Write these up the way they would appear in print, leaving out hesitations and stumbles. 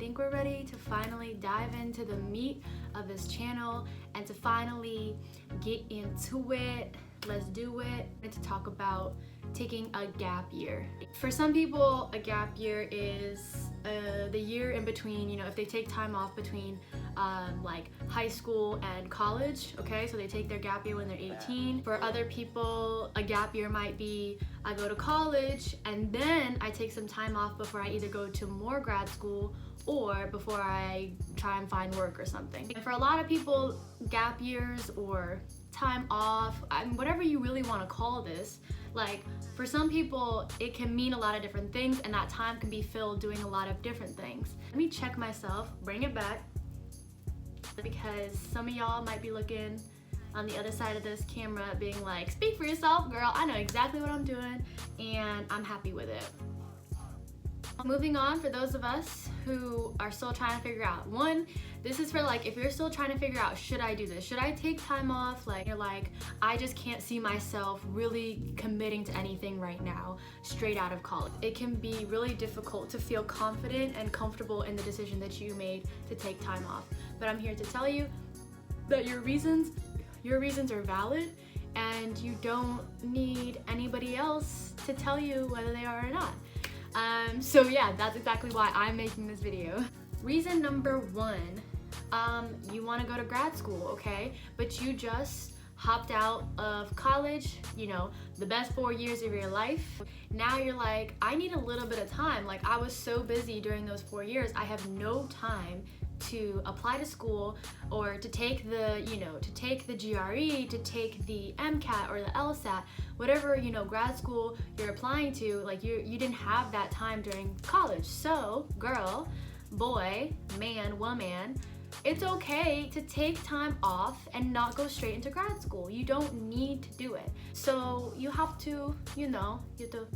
think we're ready to finally dive into the meat of this channel and to finally get into it. Let's do it. And to talk about taking a gap year. For some people, a gap year is the year in between, you know, if they take time off between like high school and college, okay? So they take their gap year when they're 18. For other people, a gap year might be I go to college and then I take some time off before I either go to more grad school or before I try and find work or something. And for a lot of people, gap years or time off, whatever you really want to call this, like for some people it can mean a lot of different things, and that time can be filled doing a lot of different things. Let me check myself, bring it back, because some of y'all might be looking on the other side of this camera being like, speak for yourself, girl. I know exactly what I'm doing and I'm happy with it. Moving on, for those of us who are still trying to figure out, one, this is for like if you're still trying to figure out, should I do this? Should I take time off? Like you're like, I just can't see myself really committing to anything right now straight out of college. It can be really difficult to feel confident and comfortable in the decision that you made to take time off. But I'm here to tell you that your reasons are valid, and you don't need anybody else to tell you whether they are or not. So yeah, that's exactly why I'm making this video. Reason number one, you want to go to grad school, okay? But you just hopped out of college, you know, the best 4 years of your life. Now you're like, I need a little bit of time. Like I was so busy during those 4 years, I have no time to apply to school or to take the, you know, to take the GRE, to take the MCAT or the LSAT, whatever, you know, grad school you're applying to. Like you didn't have that time during college. So girl, boy, man, woman, it's okay to take time off and not go straight into grad school. You don't need to do it. So you have to, you know, you have to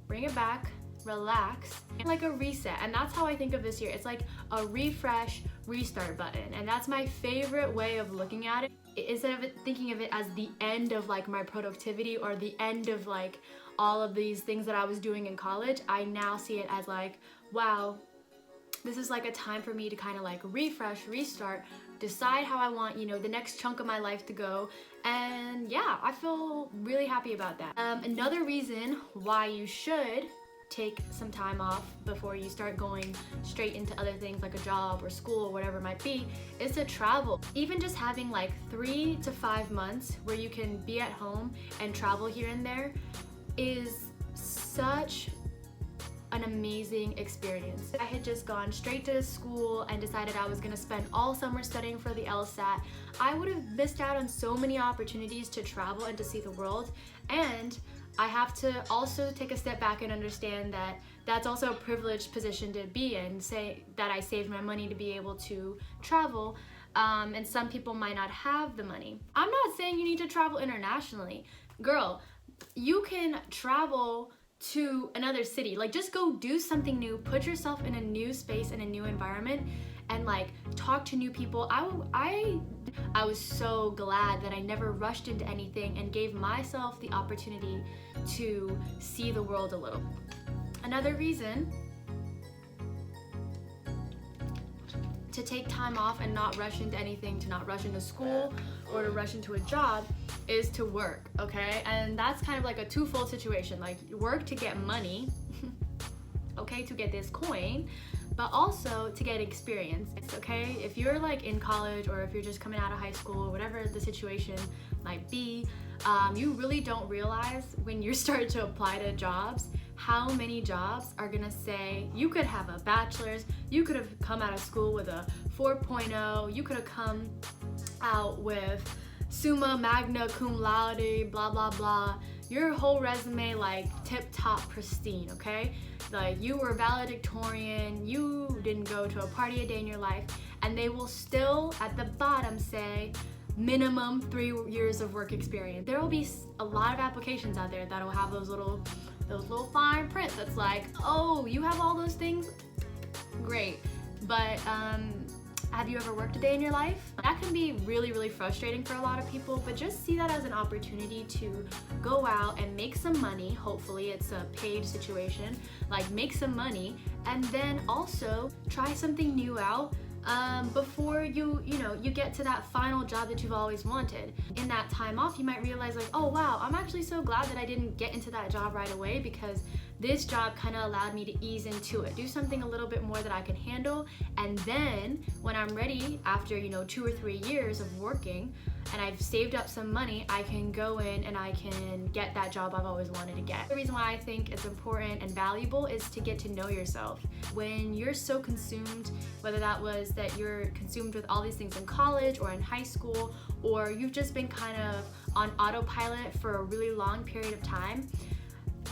bring it back, relax, like a reset. And that's how I think of this year. It's like a refresh, restart button. And that's my favorite way of looking at it. Instead of thinking of it as the end of like my productivity or the end of like all of these things that I was doing in college, I now see it as like, wow, this is like a time for me to kind of like refresh, restart, decide how I want, you know, the next chunk of my life to go. And yeah, I feel really happy about that. Another reason why you should take some time off before you start going straight into other things like a job or school or whatever it might be is to travel. Even just having like 3 to 5 months where you can be at home and travel here and there is such an amazing experience. I had just gone straight to school and decided I was gonna spend all summer studying for the LSAT. I would have missed out on so many opportunities to travel and to see the world, and I have to also take a step back and understand that that's also a privileged position to be in, say that I saved my money to be able to travel, and some people might not have the money. I'm not saying you need to travel internationally. Girl, you can travel to another city. Like just go do something new, put yourself in a new space, in a new environment, and like talk to new people. I was so glad that I never rushed into anything and gave myself the opportunity to see the world a little. Another reason to take time off and not rush into anything, to not rush into school or to rush into a job, is to work, okay? And that's kind of like a twofold situation. Like work to get money, okay, to get this coin, but also to get experience, okay? If you're like in college or if you're just coming out of high school or whatever the situation might be, you really don't realize when you start to apply to jobs how many jobs are gonna say, you could have a bachelor's, you could have come out of school with a 4.0, you could have come out with summa magna cum laude, blah blah blah, your whole resume like tip top pristine, okay? Like you were valedictorian, you didn't go to a party a day in your life, and they will still at the bottom say minimum 3 years of work experience. There will be a lot of applications out there that will have those little fine print that's like, oh, you have all those things? Great. But Have you ever worked a day in your life? That can be really, really frustrating for a lot of people, but just see that as an opportunity to go out and make some money. Hopefully it's a paid situation, like make some money, and then also try something new out before you get to that final job that you've always wanted. In that time off, you might realize like, oh wow, I'm actually so glad that I didn't get into that job right away, because this job kind of allowed me to ease into it, do something a little bit more that I can handle, and then when I'm ready after 2 or 3 years of working and I've saved up some money, I can go in and I can get that job I've always wanted to get. The reason why I think it's important and valuable is to get to know yourself. When you're so consumed, whether that was that you're consumed with all these things in college or in high school, or you've just been kind of on autopilot for a really long period of time,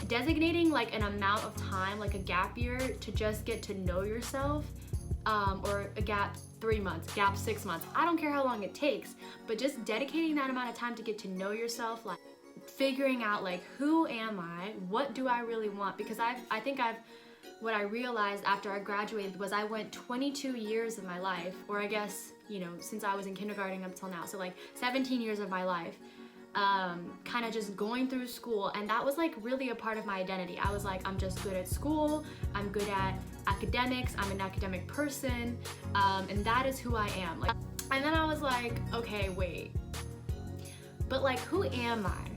designating like an amount of time, like a gap year, to just get to know yourself, or a gap 3 months, gap 6 months, I don't care how long it takes, but just dedicating that amount of time to get to know yourself, like figuring out like, who am I, what do I really want? Because what I realized after I graduated was I went 22 years of my life, or I guess since I was in kindergarten up till now, so like 17 years of my life, kind of just going through school, and that was like really a part of my identity. I was like, I'm just good at school, I'm good at academics, I'm an academic person, and that is who I am. Like, and then I was like, okay, wait, but like, who am I?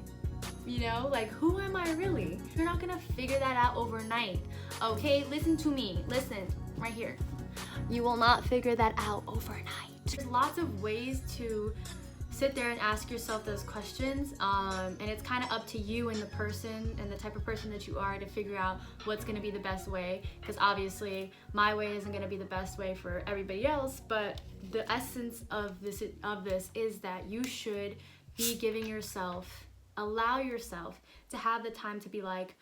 Like, who am I really? You're not gonna figure that out overnight, okay? Listen to me, listen, right here. You will not figure that out overnight. There's lots of ways to sit there and ask yourself those questions, and it's kind of up to you and the person and the type of person that you are to figure out what's going to be the best way, because obviously my way isn't going to be the best way for everybody else, but the essence of this is that you should be giving yourself, allow yourself to have the time to be like,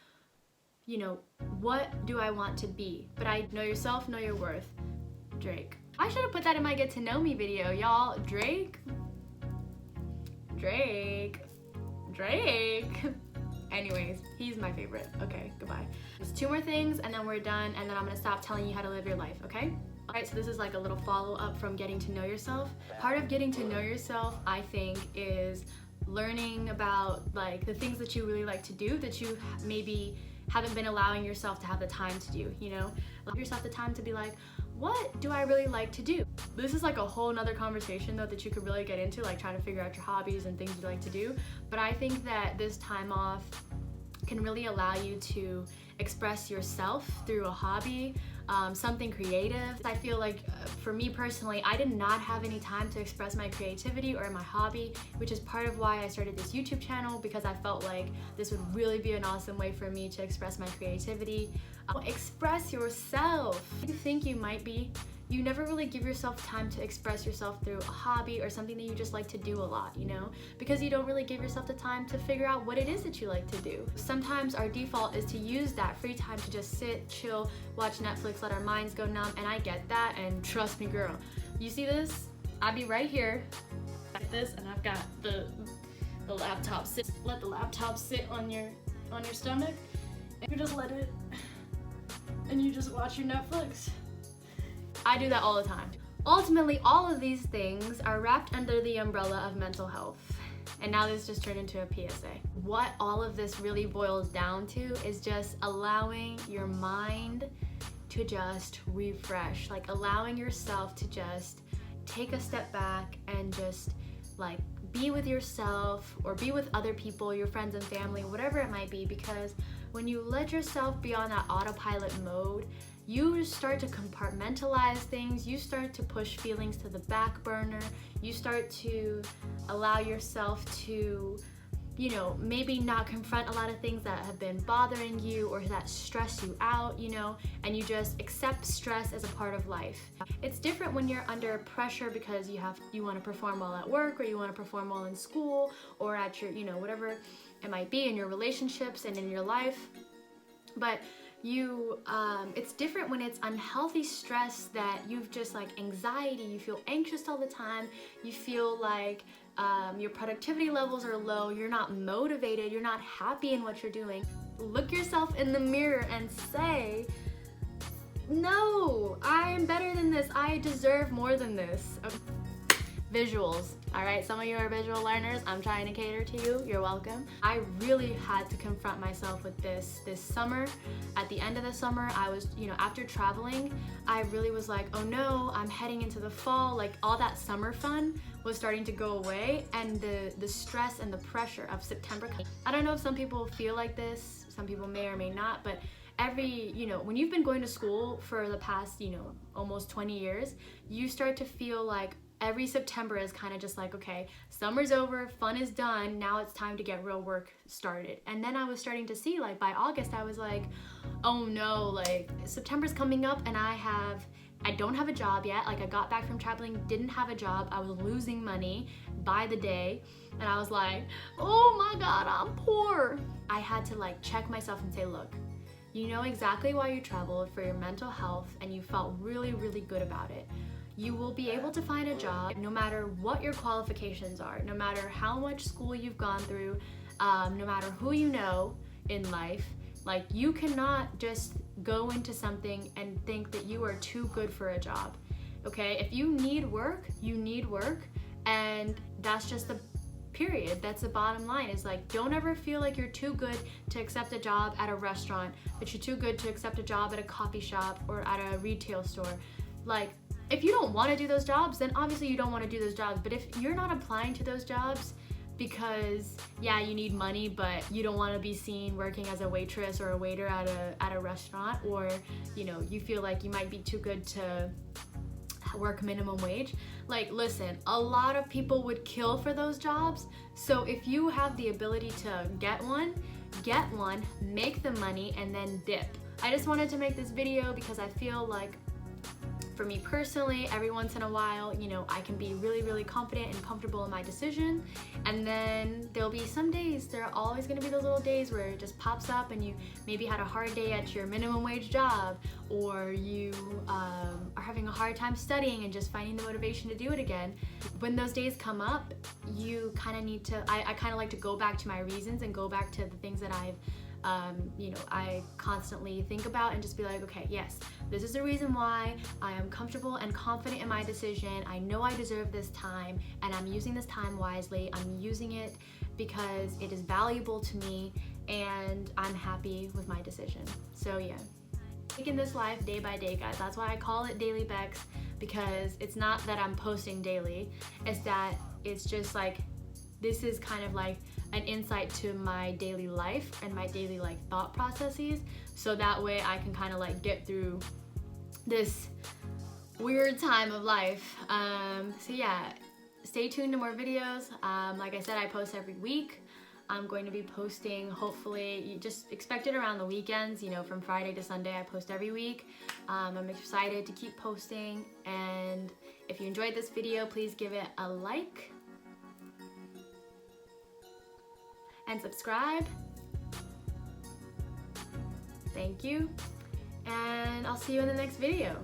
what do I want to be? But I know yourself, know your worth. Drake. I should have put that in my get to know me video, y'all. Drake. Anyways, he's my favorite. Okay, goodbye. There's 2 more things and then we're done, and then I'm gonna stop telling you how to live your life, okay? Alright, so this is like a little follow-up from getting to know yourself. Part of getting to know yourself, I think, is learning about like the things that you really like to do that you maybe haven't been allowing yourself to have the time to do, Allow yourself the time to be like, what do I really like to do? This is like a whole nother conversation though that you could really get into, like trying to figure out your hobbies and things you like to do. But I think that this time off can really allow you to express yourself through a hobby, something creative. I feel like for me personally, I did not have any time to express my creativity or my hobby, which is part of why I started this YouTube channel, because I felt like this would really be an awesome way for me to express my creativity. Express yourself. You think you might be. You never really give yourself time to express yourself through a hobby or something that you just like to do a lot, because you don't really give yourself the time to figure out what it is that you like to do. Sometimes our default is to use that free time to just sit, chill, watch Netflix, let our minds go numb, and I get that, and trust me, girl. You see this? I'd be right here like this, and I've got the laptop sit. Let the laptop sit on your stomach, and you just let it, and you just watch your Netflix. I do that all the time. Ultimately, all of these things are wrapped under the umbrella of mental health. And now this just turned into a PSA. What all of this really boils down to is just allowing your mind to just refresh, like allowing yourself to just take a step back and just like be with yourself or be with other people, your friends and family, whatever it might be, because when you let yourself be on that autopilot mode, you start to compartmentalize things, you start to push feelings to the back burner, you start to allow yourself to, maybe not confront a lot of things that have been bothering you or that stress you out, and you just accept stress as a part of life. It's different when you're under pressure because you want to perform well at work, or you want to perform well in school, or at your, whatever it might be in your relationships and in your life. But it's different when it's unhealthy stress that you've just like anxiety, you feel anxious all the time, you feel like your productivity levels are low, you're not motivated, you're not happy in what you're doing. Look yourself in the mirror and say, No, I am better than this. I deserve more than this. Okay. Visuals, all right? Some of you are visual learners. I'm trying to cater to you. You're welcome. I really had to confront myself with this summer. At the end of the summer, I was, after traveling, I really was like, oh no, I'm heading into the fall. Like all that summer fun was starting to go away, and the stress and the pressure of September. I don't know if some people feel like this. Some people may or may not, but when you've been going to school for the past, almost 20 years, you start to feel like every September is kind of just like, okay, summer's over, fun is done, now it's time to get real work started. And then I was starting to see, like by August, I was like, oh no, like September's coming up and I don't have a job yet. Like I got back from traveling, didn't have a job, I was losing money by the day, and I was like, oh my God, I'm poor. I had to like check myself and say, look, you know exactly why you traveled, for your mental health, and you felt really, really good about it. You will be able to find a job no matter what your qualifications are, no matter how much school you've gone through, no matter who you know in life. Like you cannot just go into something and think that you are too good for a job, okay? If you need work, you need work, and that's just the period. That's the bottom line. Is like, don't ever feel like you're too good to accept a job at a restaurant, but you're too good to accept a job at a coffee shop or at a retail store. Like, if you don't want to do those jobs, then obviously you don't want to do those jobs. But if you're not applying to those jobs because, yeah, you need money, but you don't want to be seen working as a waitress or a waiter at a restaurant, or, you feel like you might be too good to work minimum wage, like, listen, a lot of people would kill for those jobs. So if you have the ability to get one, make the money, and then dip. I just wanted to make this video because I feel like, for me personally, every once in a while, I can be really, really confident and comfortable in my decision. And then there'll be some days, there are always gonna be those little days where it just pops up and you maybe had a hard day at your minimum wage job, or you are having a hard time studying and just finding the motivation to do it again. When those days come up, you kind of need to, I kind of like to go back to my reasons and go back to the things that I constantly think about, and just be like, okay, yes, this is the reason why I am comfortable and confident in my decision. I know I deserve this time, and I'm using this time wisely. I'm using it because it is valuable to me, and I'm happy with my decision. So yeah, taking this life day by day, guys. That's why I call it Daily Bex, because it's not that I'm posting daily, it's that it's just like, this is kind of like an insight to my daily life and my daily thought processes, so that way I can kind of get through this weird time of life. So yeah, stay tuned to more videos. Like I said, I post every week. I'm going to be posting, hopefully, you just expect it around the weekends, from Friday to Sunday. I post every week. I'm excited to keep posting, and if you enjoyed this video, please give it a like and subscribe. Thank you, and I'll see you in the next video.